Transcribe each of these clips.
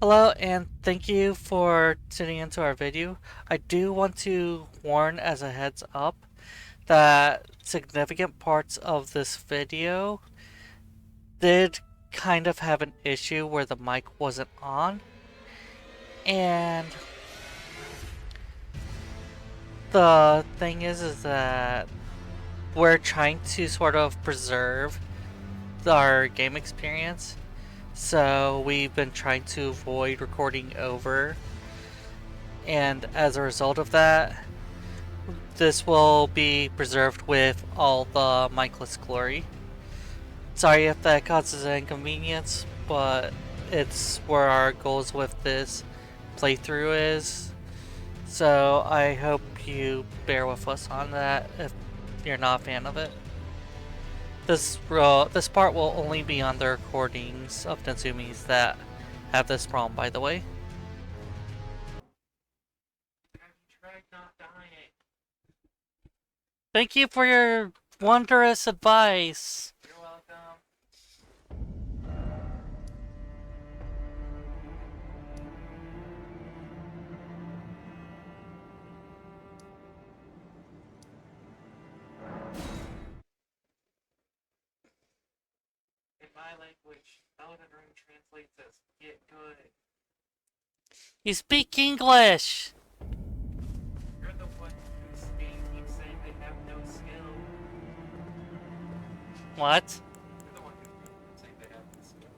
Hello, and thank you for tuning into our video. I do want to warn as a heads up that significant parts of this video did kind of have an issue where the mic wasn't on. And the thing is that we're trying to sort of preserve our game experience. So we've been trying to avoid recording over. And as a result of that, this will be preserved with all the micless glory. Sorry if that causes an inconvenience, but it's where our goals with this playthrough is. So I hope you bear with us on that if you're not a fan of it. This part will only be on the recordings of Nezumi's that have this problem, by the way. Thank you for your wondrous advice. You're welcome. In my language, Elden Ring translates as get good. You speak English! You're the one whose game keeps saying they have no skill. What? You're the one who's saying they have no skill.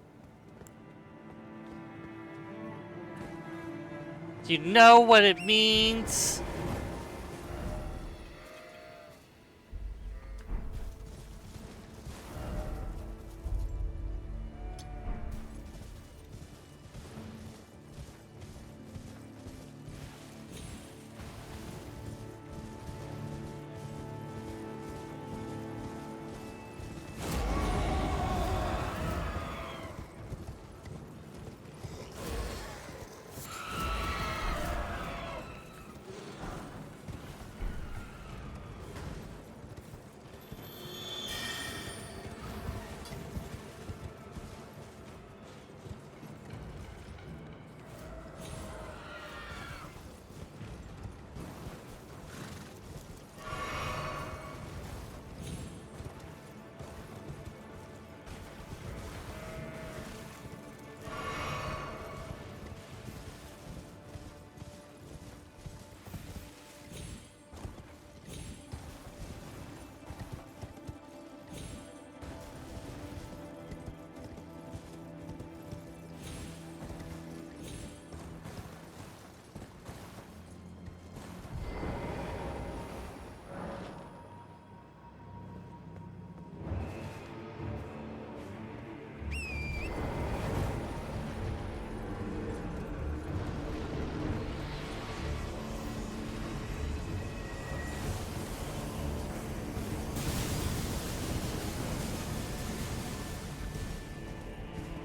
Do you know what it means?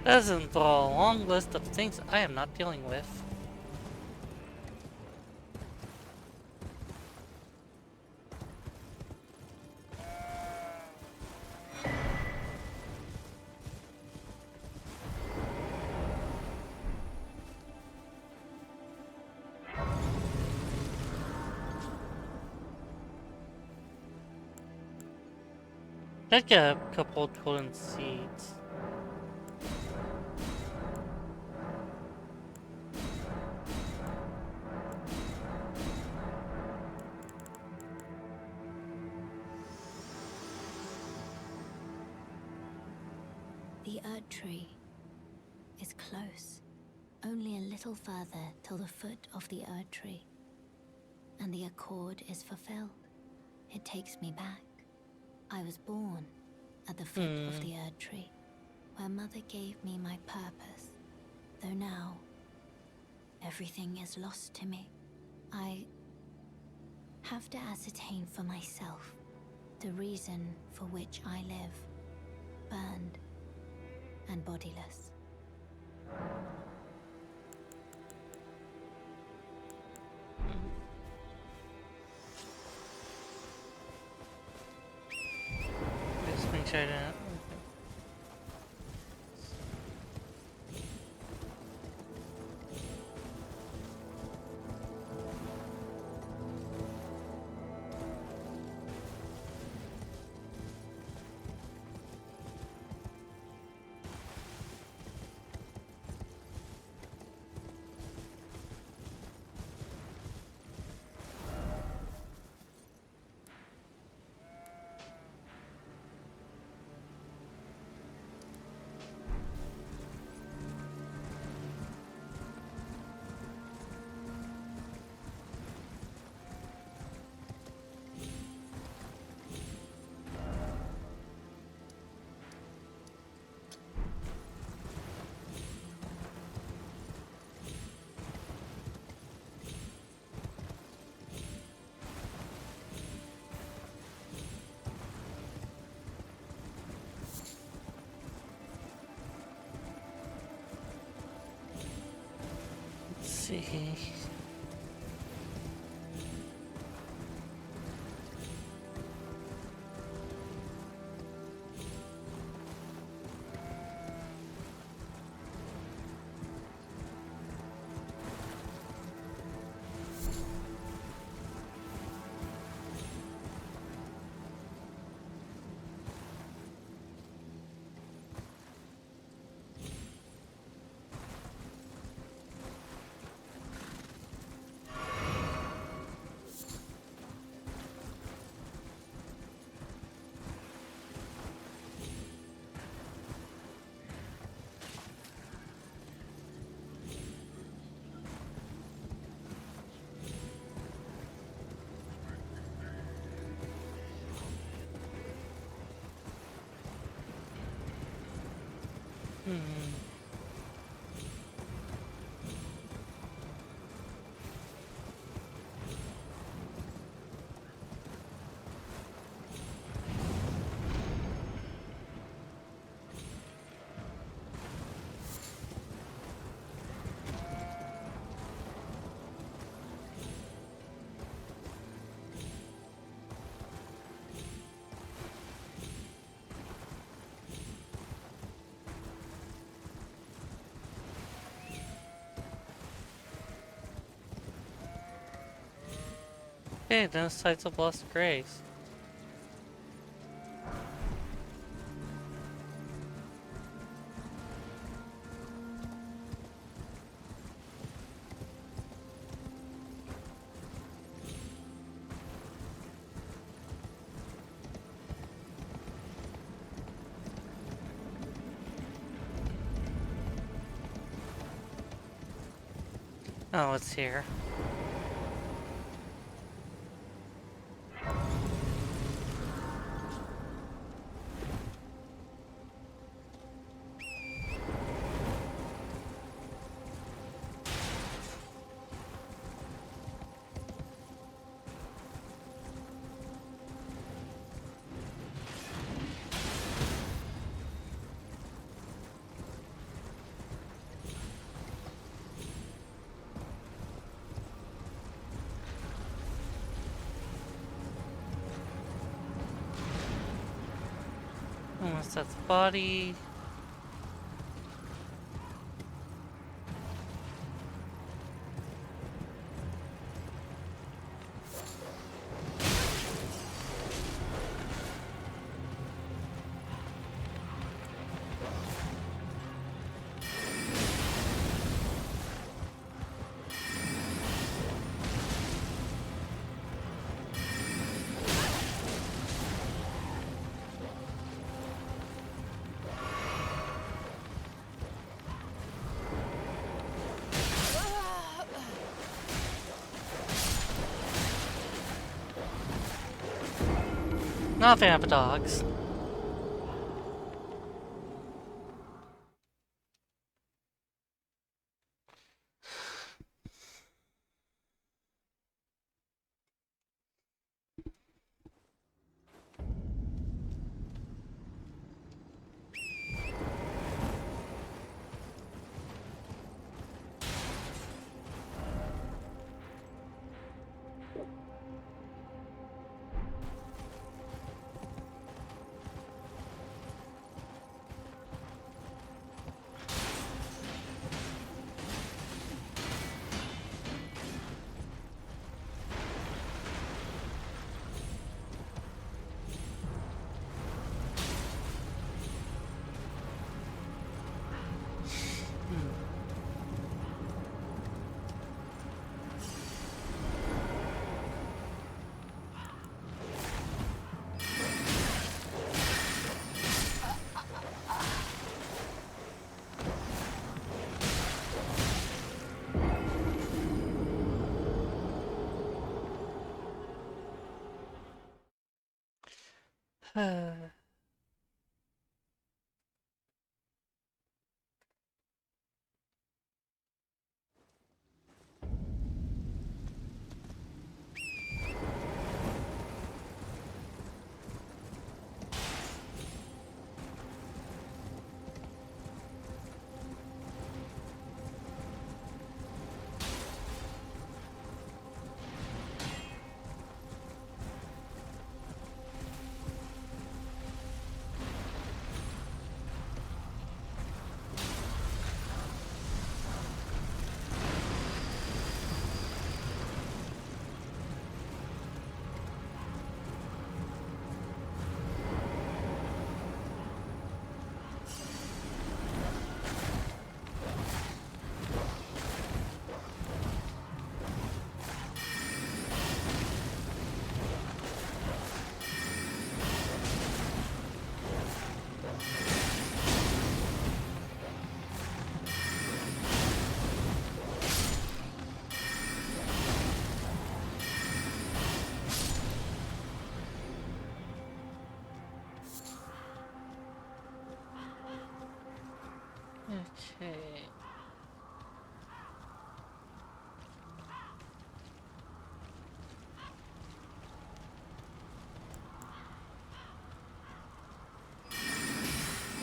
That isn't the long list of things I am not dealing with. I'd get a couple golden seeds. The Erd tree is close, only a little further till the foot of the Erd tree, and the accord is fulfilled. It takes me back. I was born at the foot of the Erd tree, where Mother gave me my purpose, though now everything is lost to me. I have to ascertain for myself the reason for which I live, burned and bodiless. Just make sure I didn't. see. Hey, no sights of lost grace. Oh, it's here. Almost that's the body. Not a fan of dogs.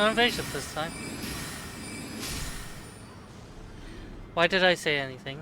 No invasion this time. Why did I say anything?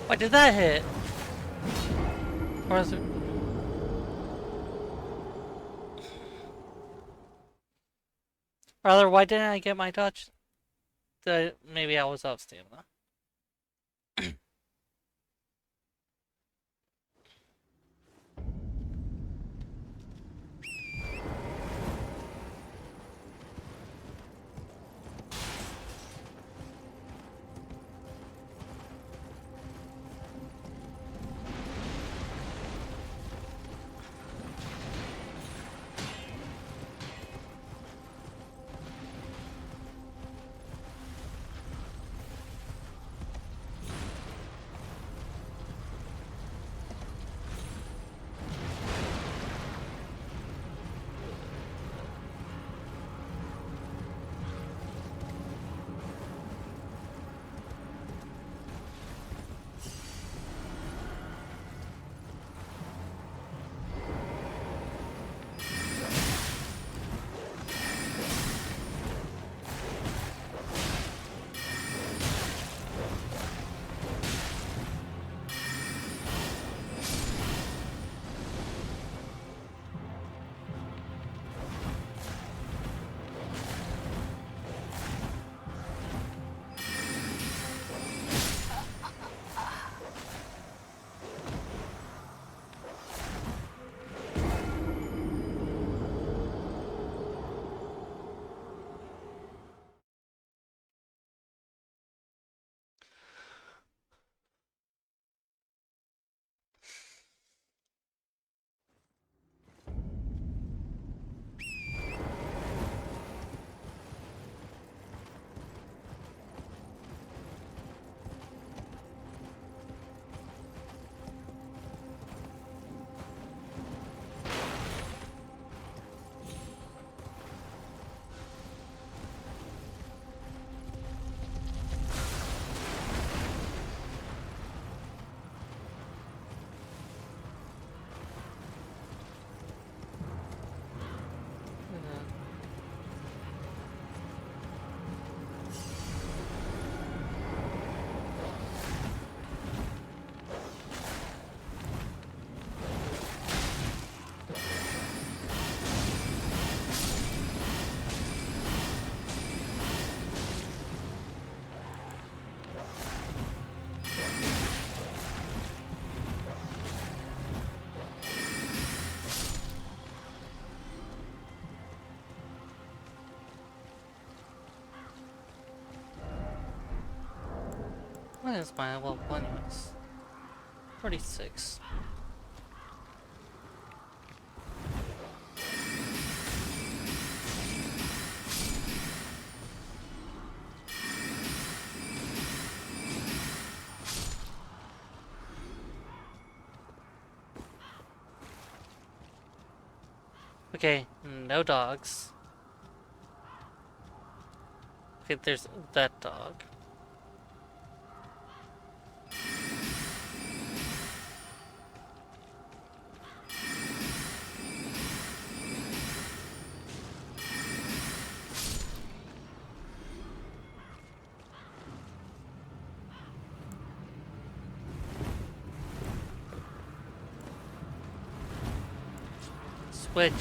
Why did that hit? Or was it? Rather, why didn't I get my dodge? Maybe I was out of stamina. What is my level anyways? 46. Okay, no dogs. Okay, there's that dog. Switch.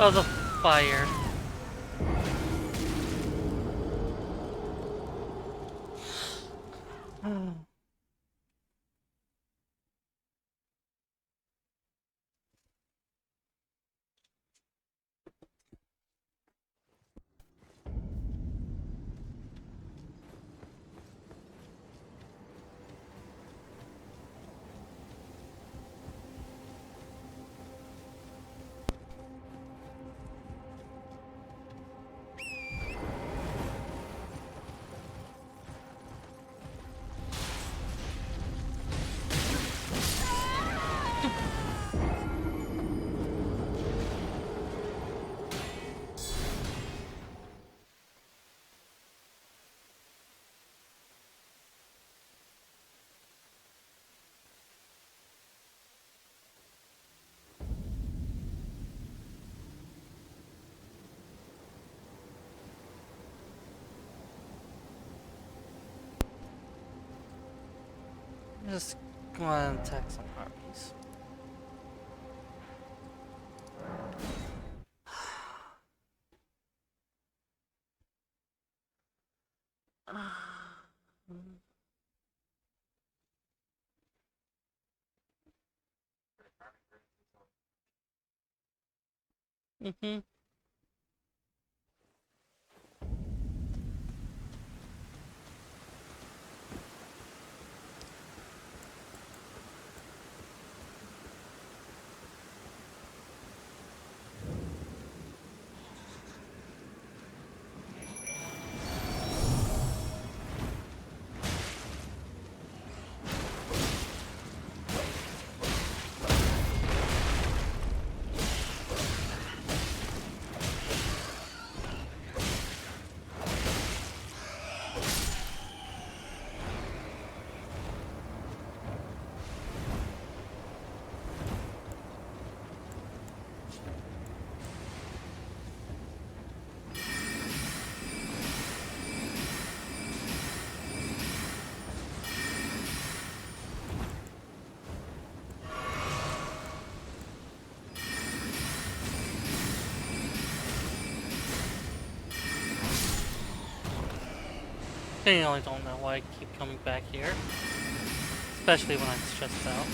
Oh, the fire. Just go on and attack some armies. Mm-hmm. I don't know why I keep coming back here. Especially when I'm stressed out.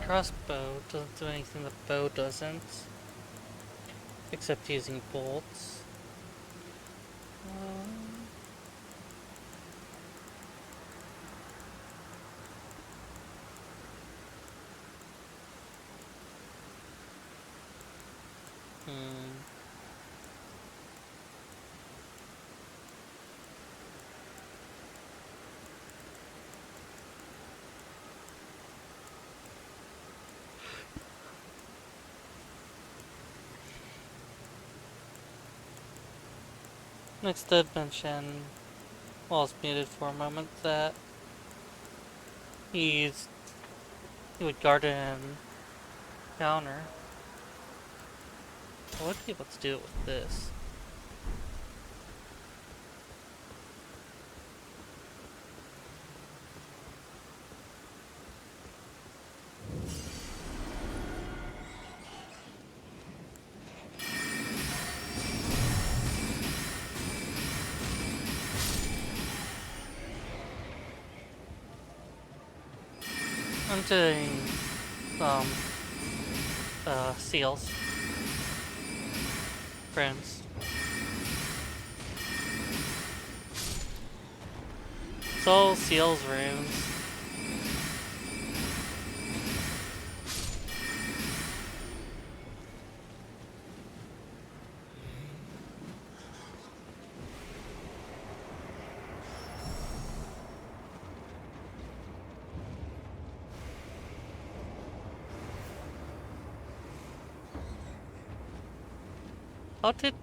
crossbow doesn't do anything the bow doesn't, except using bolts. Hmm. Next did mention, while I was muted for a moment, that he would guard an counter. I would be able to do it with this. I'm doing seals. Friends. Soul seals runes. How did...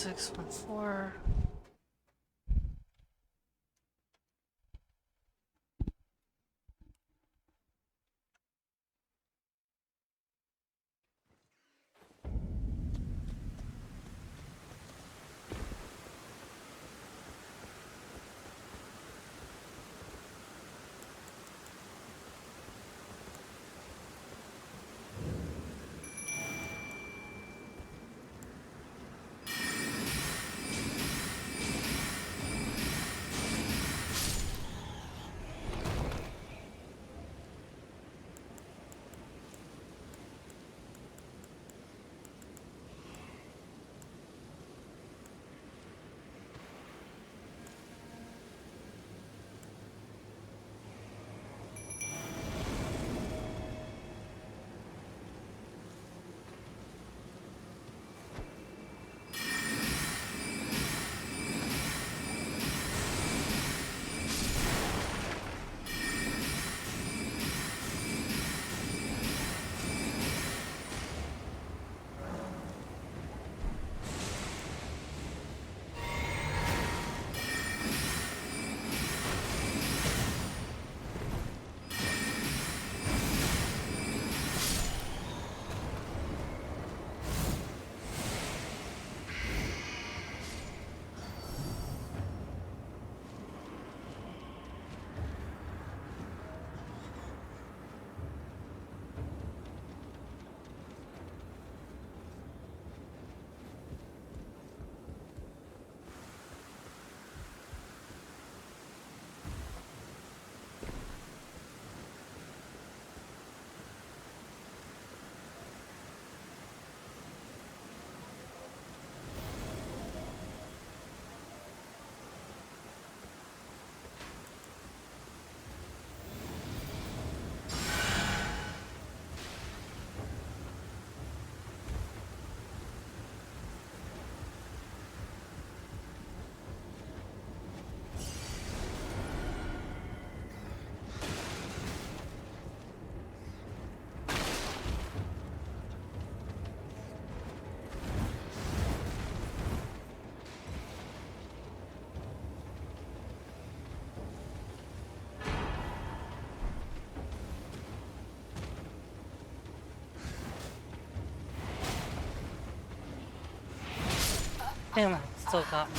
Six, 1, 4... Man, that still got me.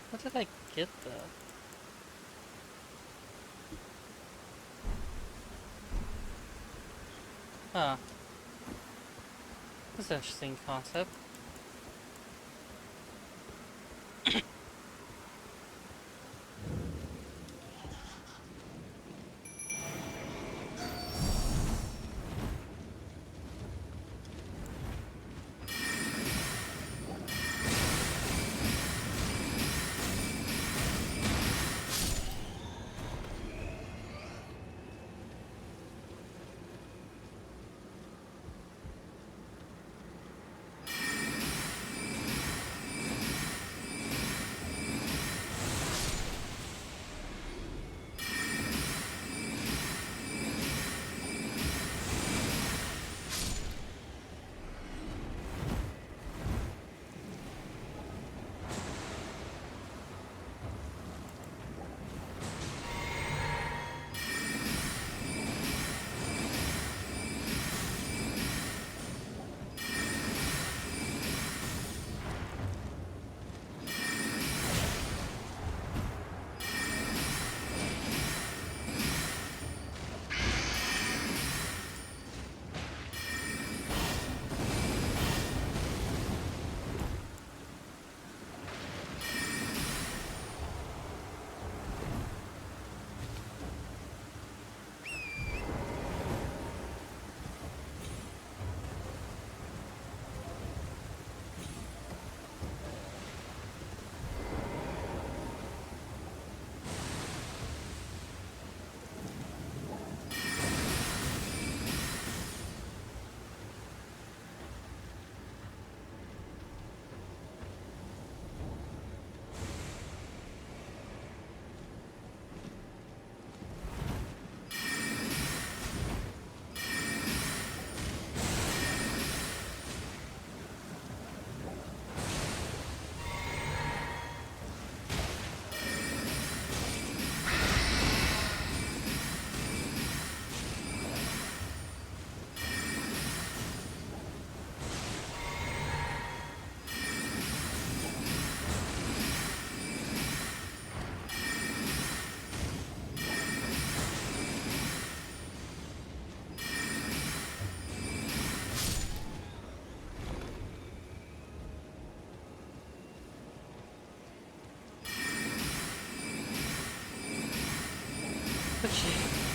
What did I get though? Huh. That's an interesting concept. Okay.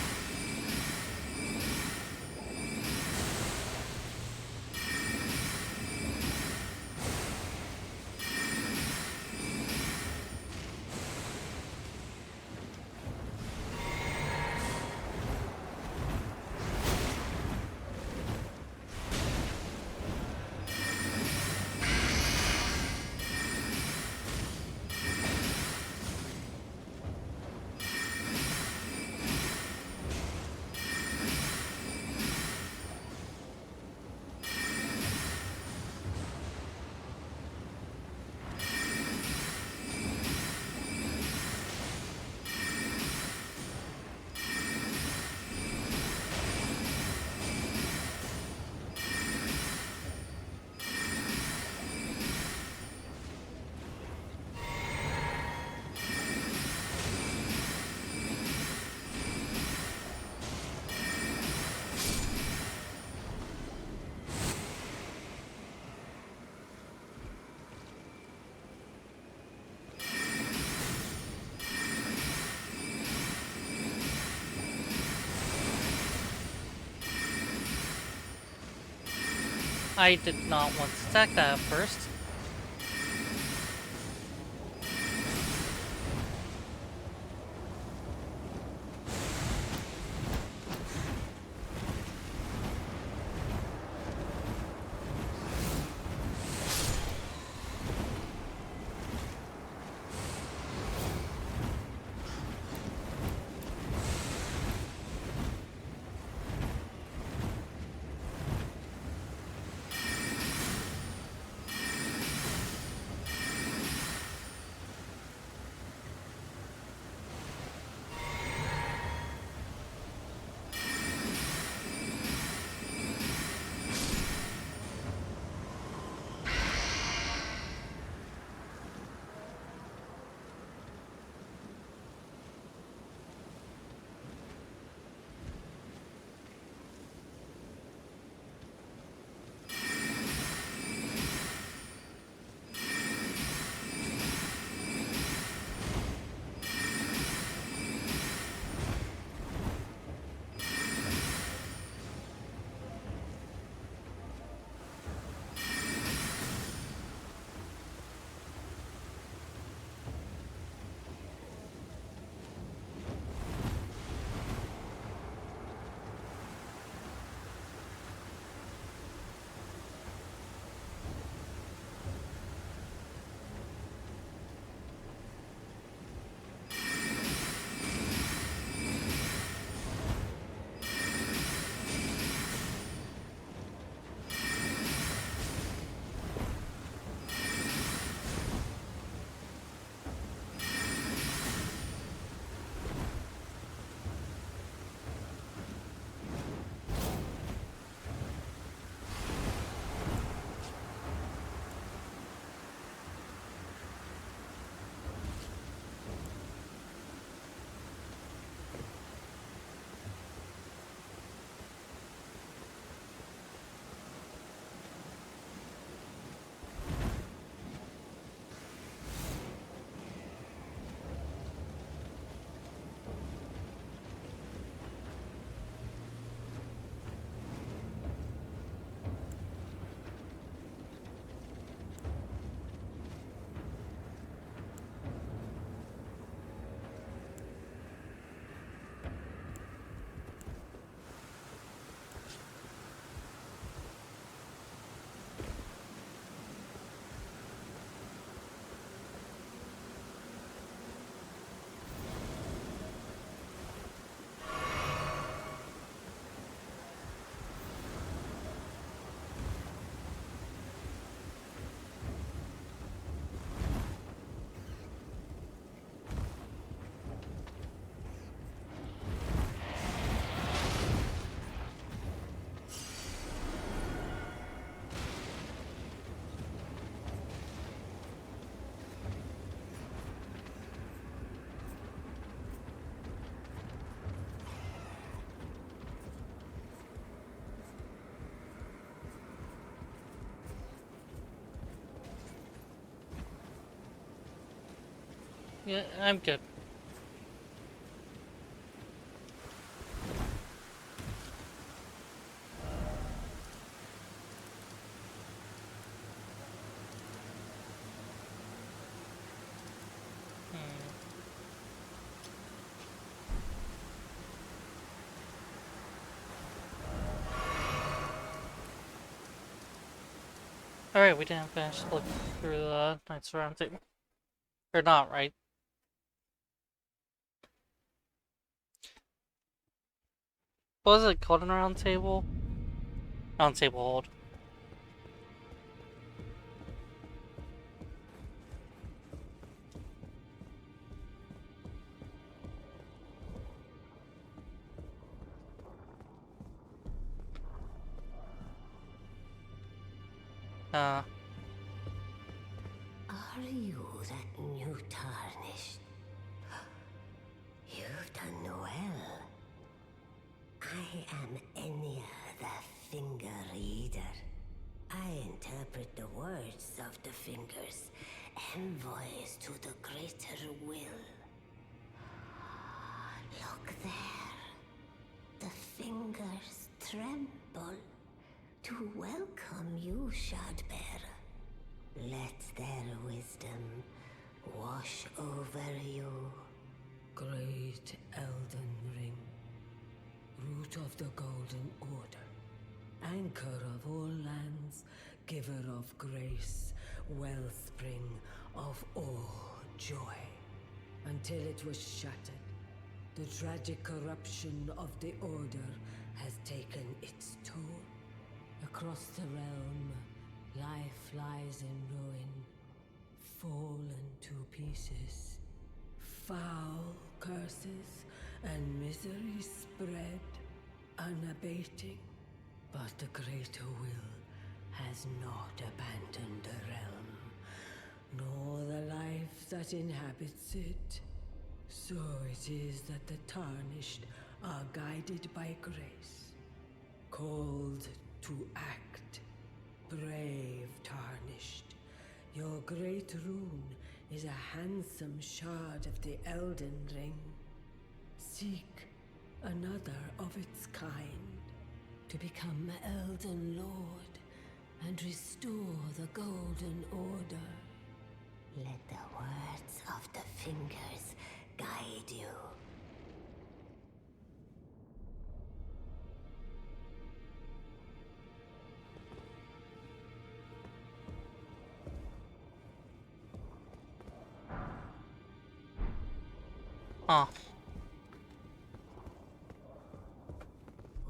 I did not want to attack that at first. Yeah, I'm good. Alright, we didn't finish looking through the Knights Round Table. Or not, right? What was it? Golden Round Table? Round Table Hold. Are you that new tarnished? You've done well. I am Enya, the Finger Reader. I interpret the words of the fingers, envoys to the greater will. Look there. The fingers tremble to welcome you, Shardbearer. Let their wisdom wash over you. Great Elden Ring, root of the Golden Order, anchor of all lands, giver of grace, wellspring of all joy. Until it was shattered, the tragic corruption of the Order has taken its toll. Across the realm, life lies in ruin, fallen to pieces. Foul curses and misery spread, unabating. But the greater will has not abandoned the realm, nor the life that inhabits it. So it is that the tarnished are guided by grace, called to act. Brave tarnished, your great rune is a handsome shard of the Elden Ring. Seek another of its kind, to become Elden Lord and restore the Golden Order. Let the words of the fingers guide you. Huh.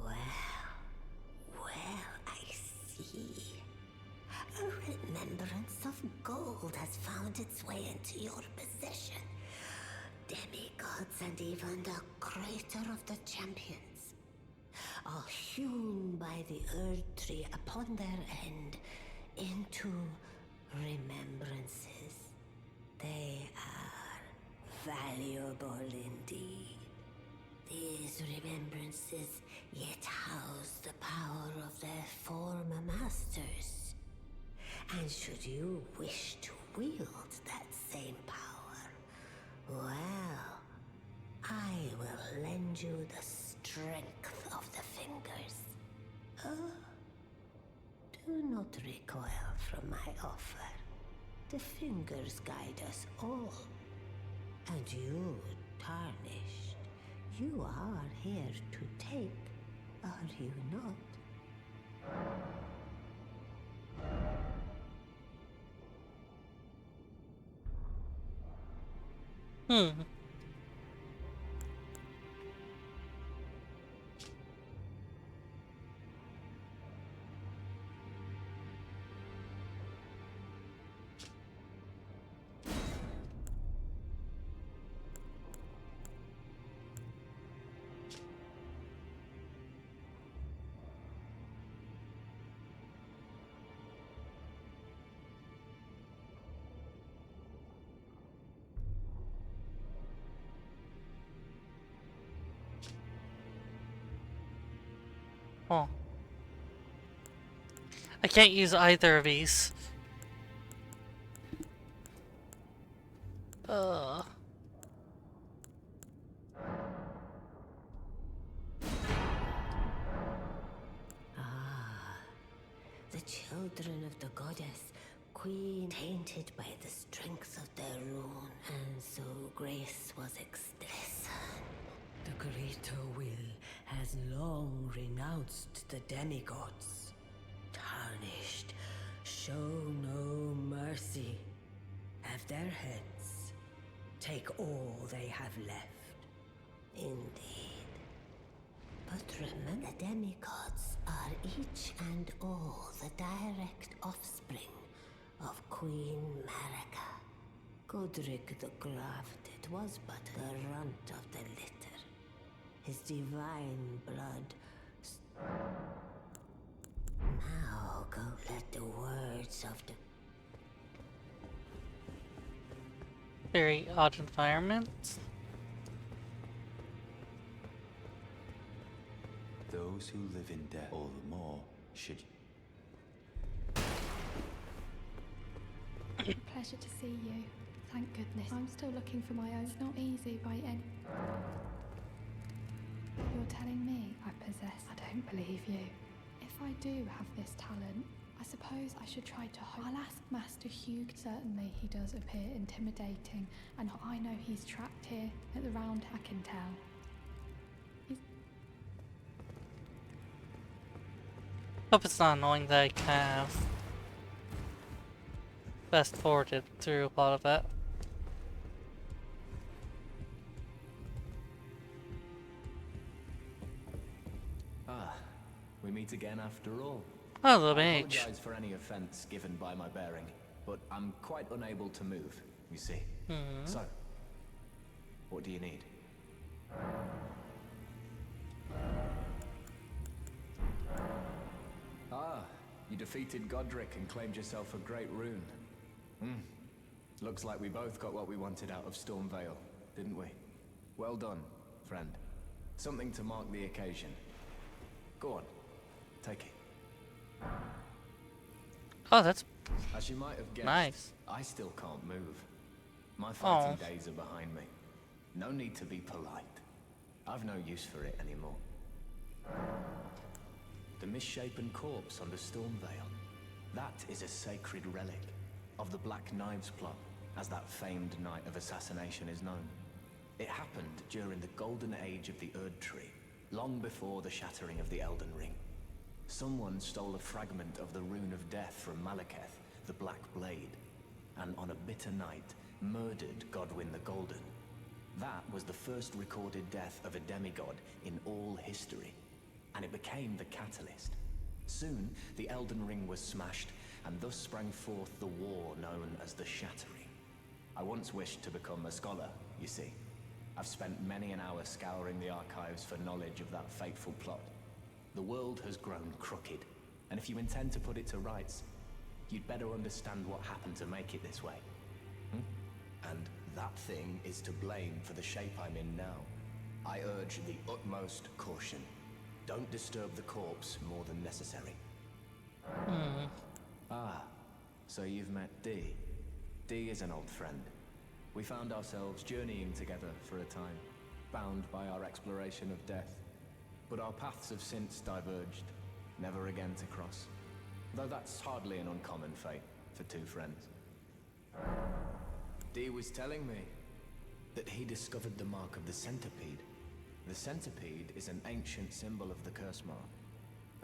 Well, I see. A remembrance of gold has found its way into your possession. Demigods and even the creator of the champions are hewn by the Earth Tree upon their end into remembrances. They are valuable indeed. These remembrances yet house the power of their former masters. And should you wish to wield that same power, well, I will lend you the strength of the fingers. Do not recoil from my offer. The fingers guide us all. And you, tarnished, you are here to take, are you not? Hmm. Oh. I can't use either of these. Ugh. children of the goddess, queen tainted by the strength of their rune, and so grace was extinct. The greater will has long renounced the demigods. Tarnished, show no mercy. Have their heads. Take all they have left. Indeed. But remember, the demigods are each and all the direct offspring of Queen Marika. Godric the Grafted was but the runt of the litter. His divine blood. Now go let the words of the Very odd environment. Those who live in death all the more should. Pleasure to see you. Thank goodness. I'm still looking for my own. It's not easy by any... You're telling me I possess... I don't believe you. If I do have this talent, I suppose I should try to hope. I'll ask Master Hugh. Certainly he does appear intimidating, and I know he's trapped here at the round. I can tell. Hope it's not annoying that I kind of fast forwarded through a lot of that. Ah, we meet again after all. Oh, the I mage. apologize for any offense given by my bearing, but I'm quite unable to move, you see. So, what do you need? Ah, you defeated Godric and claimed yourself a great rune. Looks like we both got what we wanted out of Stormvale, didn't we? Well done, friend. Something to mark the occasion. Go on, take it. Oh, that's As you might have guessed, nice. I still can't move. My fighting Aw. days are behind me. No need to be polite. I've no use for it anymore. The misshapen corpse under Stormvale. That is a sacred relic of the Black Knives plot, as that famed night of assassination is known. It happened during the golden age of the Erd Tree, long before the shattering of the Elden Ring. Someone stole a fragment of the Rune of Death from Malekith, the Black Blade, and on a bitter night, murdered Godwyn the Golden. That was the first recorded death of a demigod in all history, and it became the catalyst. Soon, the Elden Ring was smashed, and thus sprang forth the war known as the Shattering. I once wished to become a scholar, you see. I've spent many an hour scouring the archives for knowledge of that fateful plot. The world has grown crooked, and if you intend to put it to rights, you'd better understand what happened to make it this way. And that thing is to blame for the shape I'm in now. I urge the utmost caution. Don't disturb the corpse more than necessary. Ah, so you've met Dee. Dee is an old friend. We found ourselves journeying together for a time, bound by our exploration of death. But our paths have since diverged, never again to cross. Though that's hardly an uncommon fate for two friends. Dee was telling me that he discovered the mark of the centipede. The centipede is an ancient symbol of the curse mark.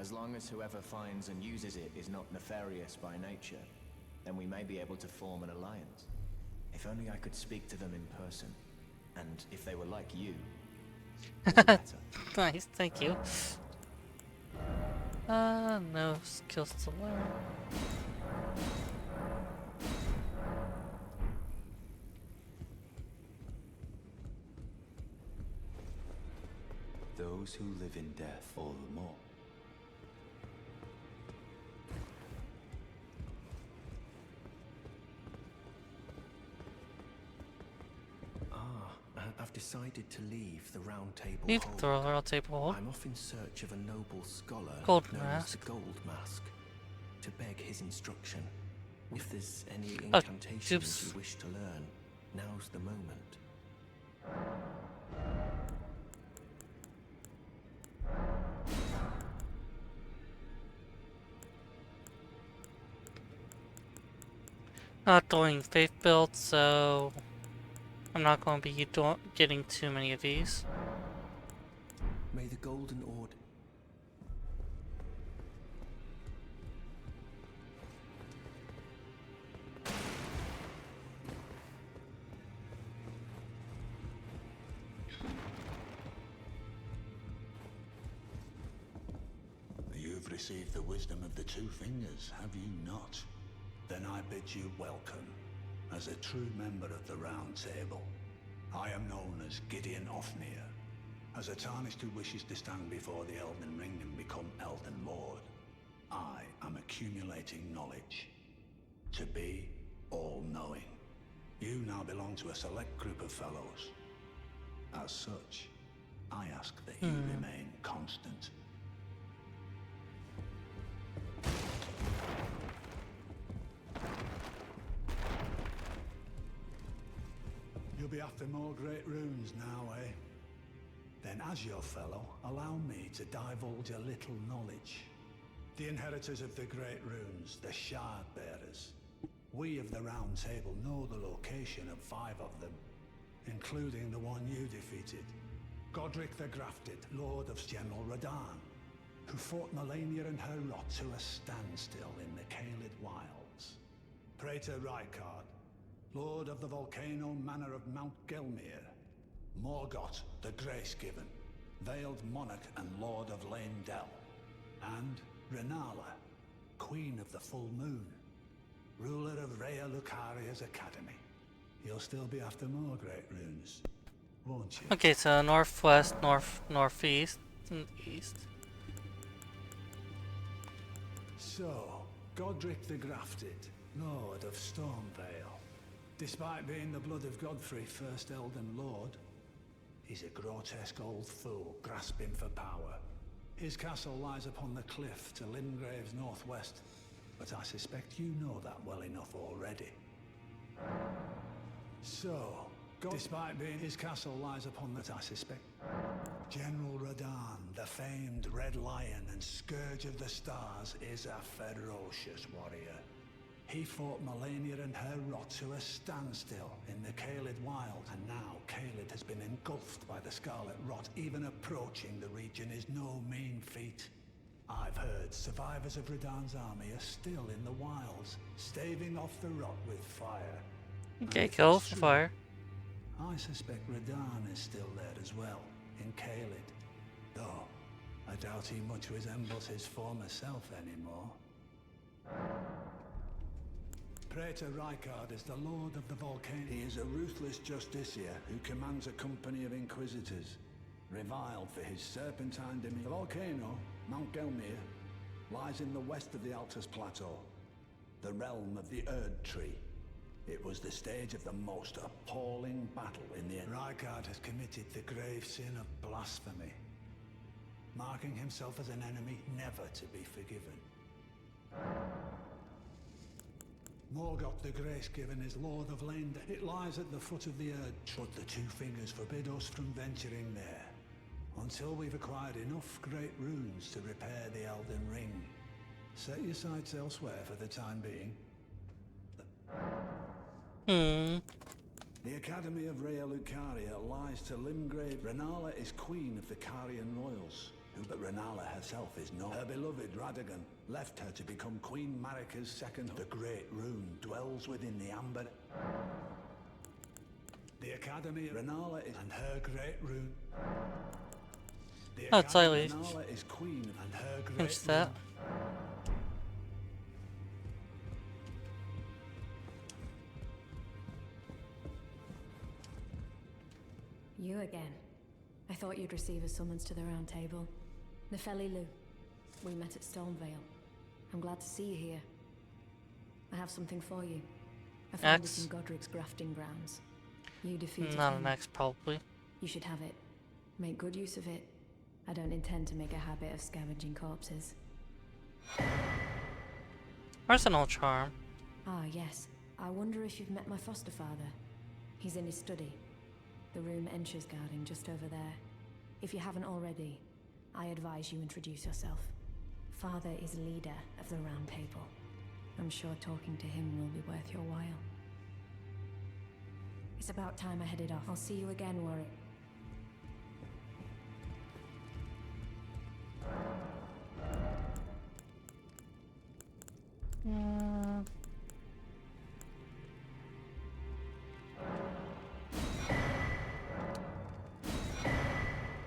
As long as whoever finds and uses it is not nefarious by nature, then we may be able to form an alliance. If only I could speak to them in person, and if they were like you, all the better. Nice, thank you. No skills to learn. Those who live in death all the more. I've decided to leave the Round Table Leave Hold. the royal table hold. I'm off in search of a noble scholar Gold known mask. as the Gold Mask, to beg his instruction. If there's any Oh, incantations oops. you wish to learn, now's the moment. Not doing faith builds, so I'm not going to be getting too many of these. May the Golden Order... You've received the wisdom of the Two Fingers, have you not? Then I bid you welcome, as a true member of the Round Table. I am known as Gideon Ofnir, as a Tarnished who wishes to stand before the Elden Ring and become Elden Lord. I am accumulating knowledge, to be all-knowing. You now belong to a select group of fellows. As such, I ask that you remain constant. You'll be after more great runes now, eh? Then as your fellow, allow me to divulge a little knowledge. The inheritors of the great runes, the Shard Bearers. We of the Round Table know the location of 5 of them, including the one you defeated. Godric the Grafted, Lord of General Radahn, who fought Melania and her rot to a standstill in the Caelid Wilds. Praetor Rykard, Lord of the Volcano Manor of Mount Gelmir. Morgoth the Grace-Given, Veiled Monarch and Lord of Leyndell. And Renala, Queen of the Full Moon, ruler of Rhea Lucaria's Academy. You'll still be after more great runes, won't you? Okay, so northwest, northeast, and east. So, Godric the Grafted, Lord of Stormvale. Despite being the blood of Godfrey, first Elden Lord, he's a grotesque old fool grasping for power. His castle lies upon the cliff to Limgrave's northwest, but I suspect you know that well enough already. So, despite being his castle lies upon that, I suspect General Radahn, the famed Red Lion and Scourge of the Stars, is a ferocious warrior. He fought Melania and her rot to a standstill in the Caelid Wilds, and now Caelid has been engulfed by the Scarlet Rot. Even approaching the region is no mean feat. I've heard survivors of Radahn's army are still in the wilds, staving off the rot with fire. Okay, kill fire. I suspect Radahn is still there as well, in Caelid. Though, I doubt he much resembles his former self anymore. Praetor Rykard is the Lord of the Volcano. He is a ruthless justiciar who commands a company of inquisitors, reviled for his serpentine demeanor. The volcano, Mount Gelmir, lies in the west of the Altus Plateau, the realm of the Erd Tree. It was the stage of the most appalling battle in the... Rykard has committed the grave sin of blasphemy, marking himself as an enemy never to be forgiven. Morgoth the Grace-Given is Lord of Leyndell. It lies at the foot of the Erd, but the Two Fingers forbid us from venturing there, until we've acquired enough great runes to repair the Elden Ring. Set your sights elsewhere for the time being. The Academy of Rhea Lucaria lies to Limgrave. Renala is Queen of the Carian Royals, but Renala herself is not. Her beloved Radagon left her to become Queen Marika's second. The Great Rune dwells within the Amber. The Academy of Renala is... and her Great Rune... Oh, it's slightly. Renala is Queen and her Great Pinch that. You again. I thought you'd receive a summons to the Round Table. Nefeli Lu. We met at Stormvale. I'm glad to see you here. I have something for you. I found it in Godric's grafting grounds. You defeated Not him. an X, probably. You should have it. Make good use of it. I don't intend to make a habit of scavenging corpses. Arsenal charm. Ah, yes. I wonder if you've met my foster father. He's in his study. The room Ensha's guarding just over there. If you haven't already, I advise you introduce yourself. Father is leader of the Round Table. I'm sure talking to him will be worth your while. It's about time I headed off. I'll see you again, Warwick.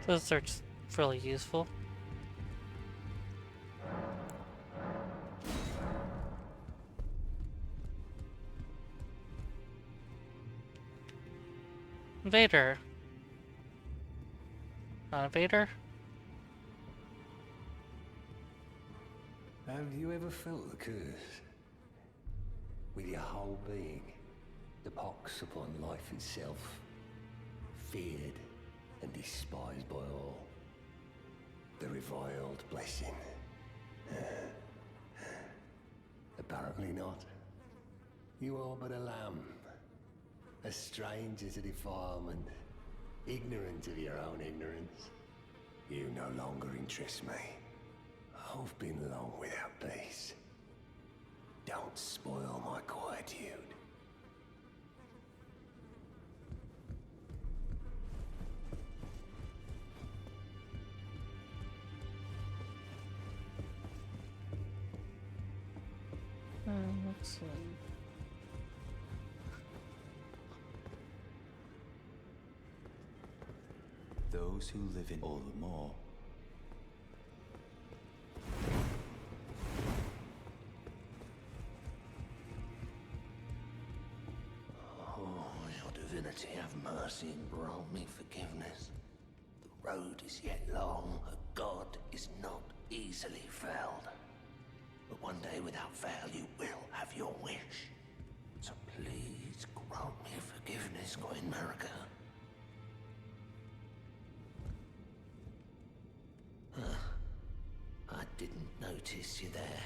Those are just really useful. Vader. Not Vader? Have you ever felt the curse? With your whole being, the pox upon life itself, feared and despised by all. The reviled blessing. Apparently not. You are but a lamb, a stranger to defilement, ignorant of your own ignorance. You no longer interest me. I've been long without peace. Don't spoil my quietude. Let's see. Those who live in all the more. Oh, your divinity, have mercy and grant me forgiveness. The road is yet long, a god is not easily felled. But one day without fail you will have your wish. So please grant me forgiveness, Queen Marika. I didn't notice you there.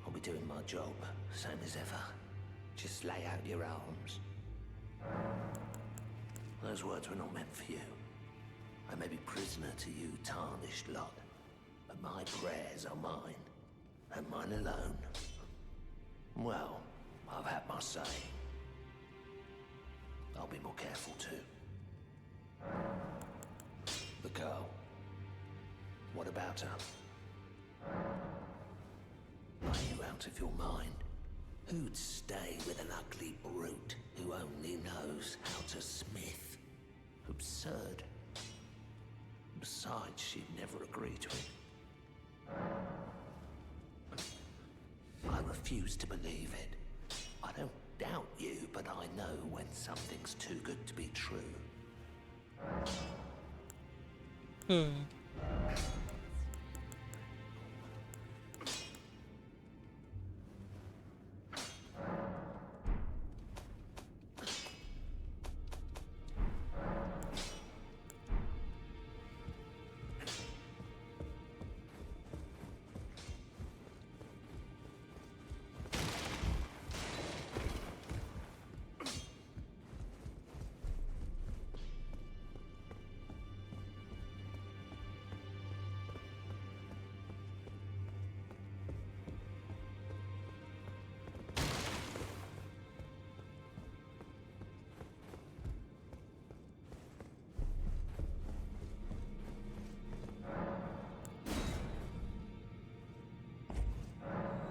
I'll be doing my job, same as ever. Just lay out your arms. Those words were not meant for you. I may be prisoner to you, tarnished lot, but my prayers are mine, and mine alone. Well, I've had my say. I'll be more careful too. The girl. What about her? Are you out of your mind? Who'd stay with an ugly brute who only knows how to smith? Absurd. Besides, she'd never agree to it. I refuse to believe it. I don't doubt you, but I know when something's too good to be true.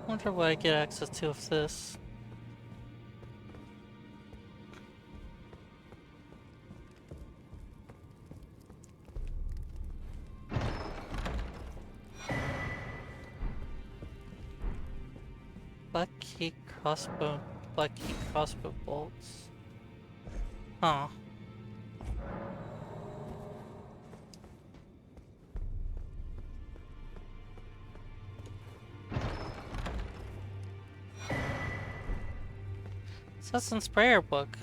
Wonder what I get access to with this. Black key crossbow bolts. Huh. Assassin's Prayer book.